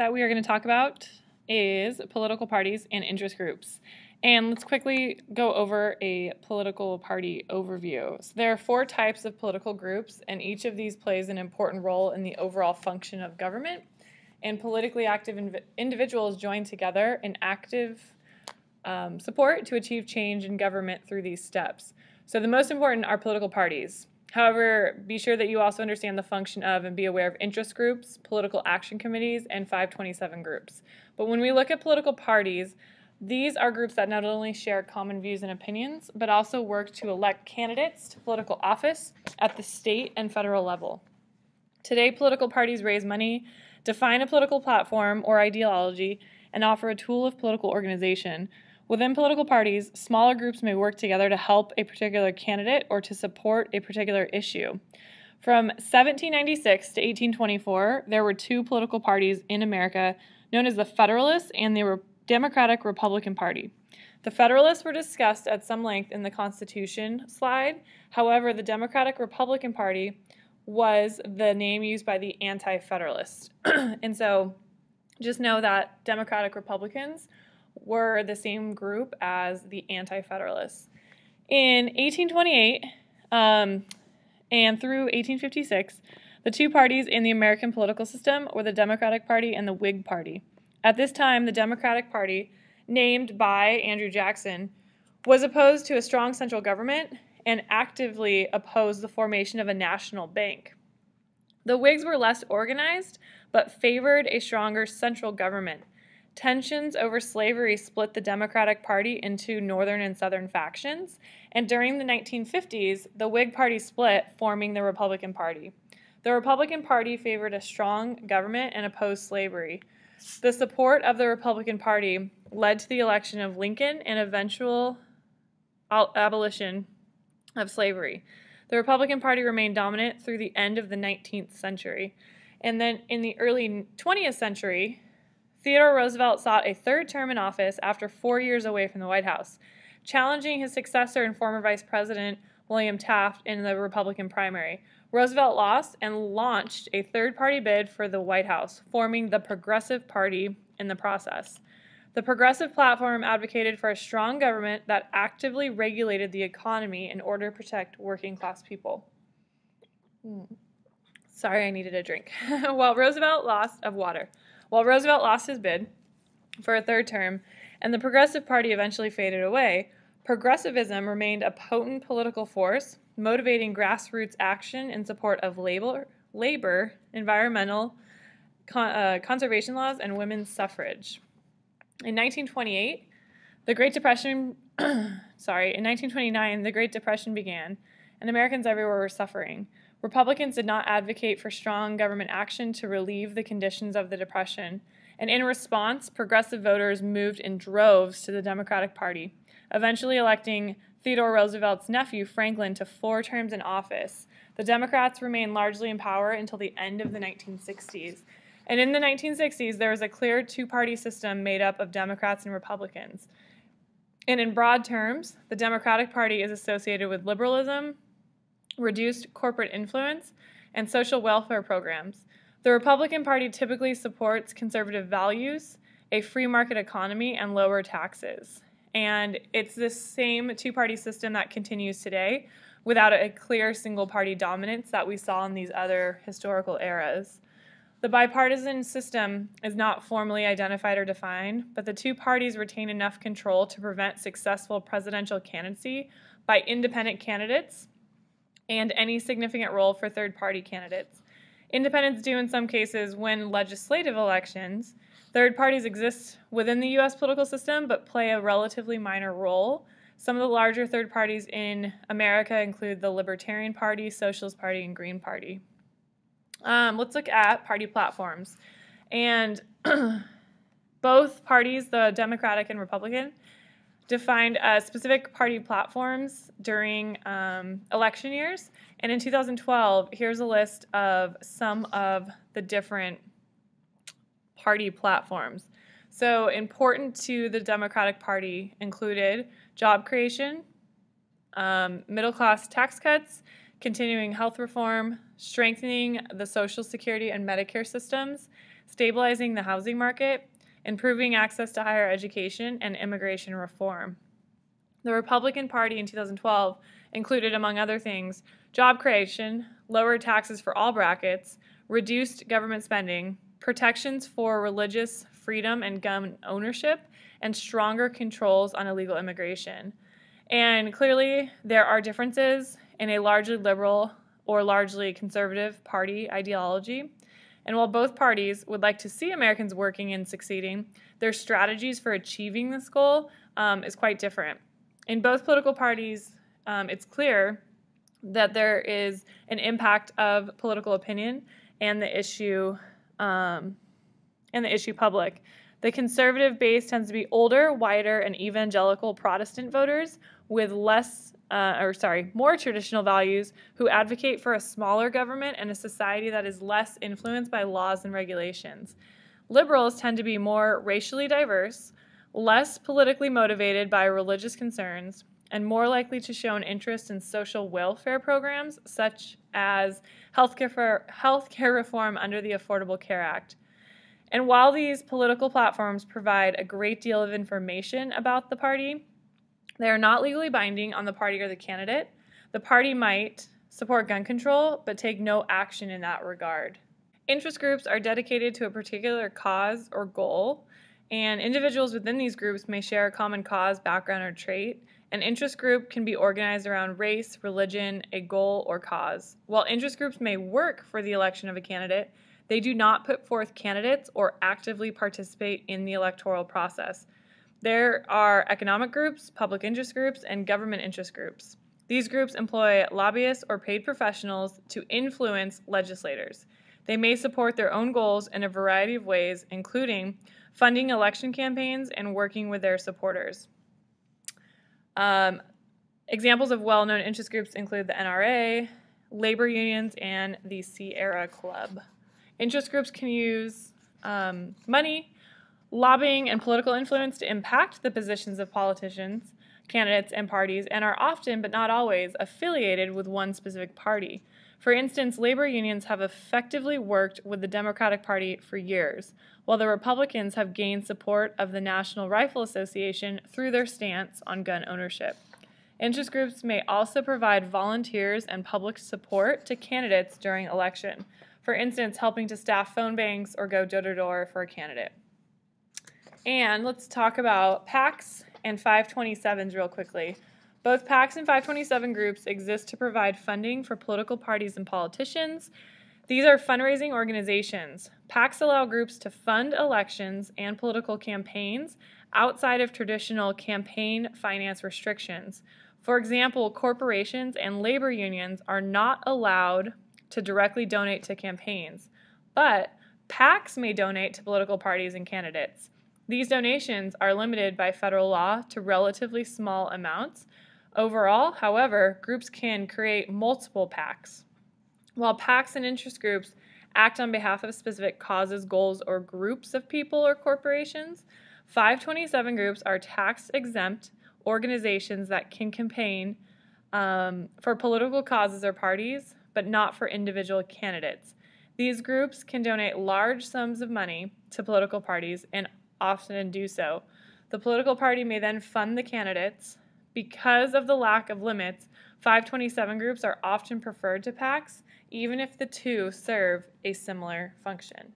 that we are going to talk about is political parties and interest groups. And let's quickly go over a political party overview. So there are 4 types of political groups, and each of these plays an important role in the overall function of government. And politically active individuals join together in active support to achieve change in government through these steps. So the most important are political parties. However, be sure that you also understand the function of and be aware of interest groups, political action committees, and 527 groups. But when we look at political parties, these are groups that not only share common views and opinions, but also work to elect candidates to political office at the state and federal level. Today, political parties raise money, define a political platform or ideology, and offer a tool of political organization. Within political parties, smaller groups may work together to help a particular candidate or to support a particular issue. From 1796 to 1824, there were 2 political parties in America known as the Federalists and the Democratic Republican Party. The Federalists were discussed at some length in the Constitution slide. However, the Democratic Republican Party was the name used by the Anti-Federalists. And so just know that Democratic Republicans were the same group as the Anti-Federalists. In 1828 and through 1856, the 2 parties in the American political system were the Democratic Party and the Whig Party. At this time, the Democratic Party, named by Andrew Jackson, was opposed to a strong central government and actively opposed the formation of a national bank. The Whigs were less organized, but favored a stronger central government. Tensions over slavery split the Democratic Party into northern and southern factions, and during the 1950s, the Whig Party split, forming the Republican Party. The Republican Party favored a strong government and opposed slavery. The support of the Republican Party led to the election of Lincoln and eventual abolition of slavery. The Republican Party remained dominant through the end of the 19th century. And then in the early 20th century, Theodore Roosevelt sought a 3rd term in office after 4 years away from the White House, challenging his successor and former Vice President William Taft in the Republican primary. Roosevelt lost and launched a third-party bid for the White House, forming the Progressive Party in the process. The Progressive platform advocated for a strong government that actively regulated the economy in order to protect working-class people. Sorry, I needed a drink. While Roosevelt lost his bid for a 3rd term and the Progressive Party eventually faded away, progressivism remained a potent political force, motivating grassroots action in support of labor, environmental, conservation laws, and women's suffrage. In 1929, the Great Depression began, and Americans everywhere were suffering. Republicans did not advocate for strong government action to relieve the conditions of the Depression, and in response, progressive voters moved in droves to the Democratic Party, eventually electing Theodore Roosevelt's nephew, Franklin, to 4 terms in office. The Democrats remained largely in power until the end of the 1960s. And in the 1960s, there was a clear 2-party system made up of Democrats and Republicans. And in broad terms, the Democratic Party is associated with liberalism, reduced corporate influence, and social welfare programs. The Republican Party typically supports conservative values, a free market economy, and lower taxes. And it's this same 2-party system that continues today without a clear single-party dominance that we saw in these other historical eras. The bipartisan system is not formally identified or defined, but the 2 parties retain enough control to prevent successful presidential candidacy by independent candidates and any significant role for third-party candidates. Independents do in some cases win legislative elections. Third parties exist within the U.S. political system but play a relatively minor role. Some of the larger third parties in America include the Libertarian Party, Socialist Party, and Green Party. Let's look at party platforms. And both parties, the Democratic and Republican, defined specific party platforms during election years. And in 2012, here's a list of some of the different party platforms. So important to the Democratic Party included job creation, middle-class tax cuts, continuing health reform, strengthening the Social Security and Medicare systems, stabilizing the housing market, improving access to higher education, and immigration reform. The Republican Party in 2012 included, among other things, job creation, lower taxes for all brackets, reduced government spending, protections for religious freedom and gun ownership, and stronger controls on illegal immigration. And clearly, there are differences in a largely liberal or largely conservative party ideology. And while both parties would like to see Americans working and succeeding, their strategies for achieving this goal is quite different. In both political parties, it's clear that there is an impact of political opinion and the issue public. The conservative base tends to be older, whiter, and evangelical Protestant voters with more traditional values who advocate for a smaller government and a society that is less influenced by laws and regulations. Liberals tend to be more racially diverse, less politically motivated by religious concerns, and more likely to show an interest in social welfare programs such as healthcare reform under the Affordable Care Act. And while these political platforms provide a great deal of information about the party, they are not legally binding on the party or the candidate. The party might support gun control, but take no action in that regard. Interest groups are dedicated to a particular cause or goal, and individuals within these groups may share a common cause, background, or trait. An interest group can be organized around race, religion, a goal, or cause. While interest groups may work for the election of a candidate, they do not put forth candidates or actively participate in the electoral process. There are economic groups, public interest groups, and government interest groups. These groups employ lobbyists or paid professionals to influence legislators. They may support their own goals in a variety of ways, including funding election campaigns and working with their supporters. Examples of well-known interest groups include the NRA, labor unions, and the Sierra Club. Interest groups can use money, lobbying, and political influence to impact the positions of politicians, candidates, and parties, and are often, but not always, affiliated with one specific party. For instance, labor unions have effectively worked with the Democratic Party for years, while the Republicans have gained support of the National Rifle Association through their stance on gun ownership. Interest groups may also provide volunteers and public support to candidates during election. For instance, helping to staff phone banks or go door-to-door for a candidate. And let's talk about PACs and 527s real quickly. Both PACs and 527 groups exist to provide funding for political parties and politicians. These are fundraising organizations. PACs allow groups to fund elections and political campaigns outside of traditional campaign finance restrictions. For example, corporations and labor unions are not allowed to directly donate to campaigns, but PACs may donate to political parties and candidates. These donations are limited by federal law to relatively small amounts. Overall, however, groups can create multiple PACs. While PACs and interest groups act on behalf of specific causes, goals, or groups of people or corporations, 527 groups are tax-exempt organizations that can campaign for political causes or parties, but not for individual candidates. These groups can donate large sums of money to political parties and often do so. The political party may then fund the candidates. Because of the lack of limits, 527 groups are often preferred to PACs, even if the two serve a similar function.